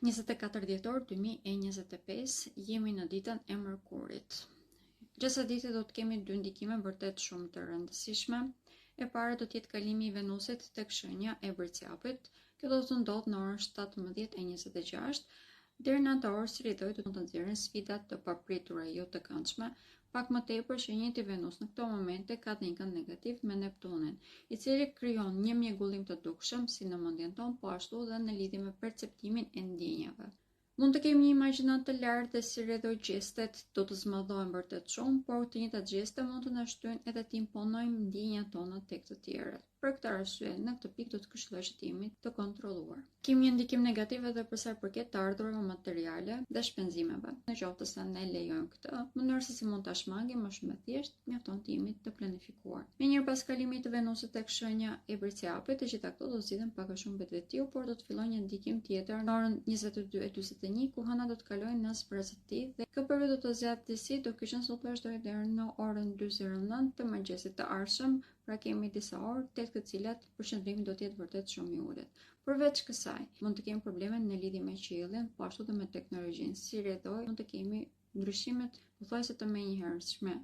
24 dhjetor 2025, jemi në ditën e mërkurit. Gjatë ditës do të kemi dy ndikime vërtet shumë të rëndësishme. E para do të jetë kalimi i Venusit tek shenja e Bërciapit. Kjo do të ndodhë në orën 17:26. Deri në atë orë Sridoj do të nxjerrin sfida të papritura jo të këndshme. Pak më tepër shenjit i Venus në këto momente ka një kënd negativ me Neptunin, i cili krijon një mjegullim të dukshëm si në mendjen tonë, po ashtu edhe në lidhje me perceptimin e ndjenjave. Mund të kemi një imagjinat të lartë dhe si rrethoj gjestet do të zmadhojnë vërtet shumë, por të njëjtat gjeste mund të na shtyjnë edhe të imponojmë ndjenjat tona tek të tjerët. Për këtë arsye, në këtë pikë do të këshilloj që të jemi të kontrolluar. Kemi një ndikim negativ edhe për sa i përket të ardhurave materiale dhe shpenzimeve. Në qoftë se ne lejojmë këtë, mënyrë se si mund ta shmangim më shumë thjesht, mjafton të jemi të planifikuar. Megjithatë pas kalimit të Venusit tek shenja e Bërciapit, të gjitha këto do zgjidhen pak a shumë vetvetiu, por do të fillojë një ndikim tjetër në orën 22:41, ku hëna do të kalojnë në zbrazëti dhe kjo periudhë do të zgjat disi, do të sot vazhdojë deri në orën 2:09 të mëngjesit të ardhshëm. Pra kemi disa orë tek të cilat përqendrimi do të jetë vërtet shumë i ulët. Përveç kësaj, mund të kemi probleme në lidhje me qiellin, po ashtu edhe me teknologjinë. Si rrethoj, mund të kemi ndryshimet pothuajse të menjëhershme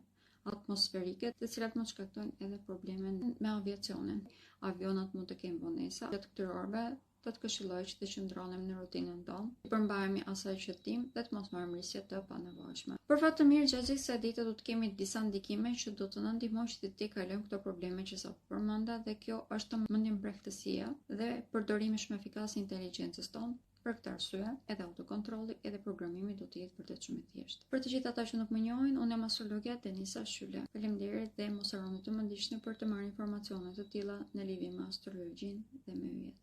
atmosferike, të cilat mund të shkaktojnë edhe probleme me aviacionin. Avionat mund të kenë vonesa gjatë këtyre orëve. Do të këshilloj që të qëndronim në rutinën tonë, të përmbahemi asaj që dim dhe të mos marrim risqe të panevojshme. Për fat të mirë, gjatë gjithë kësaj dite do të kemi disa ndikime që do të na ndihmojnë që të kalojmë këto probleme që sapo përmenda, dhe kjo është mendjembrehtësia dhe përdorimi shumë efikas i inteligjencës tonë. Për këtë arsye, edhe autokontrolli edhe programimi do të jetë vërtet shumë i thjeshtë. Për të gjithë ata që nuk më njohin, unë jam astrologja Denisa Shyle. Faleminderit dhe mos harroni të më ndiqni për të marrë informacione të tilla në lidhje me astrologjinë dhe me yjet.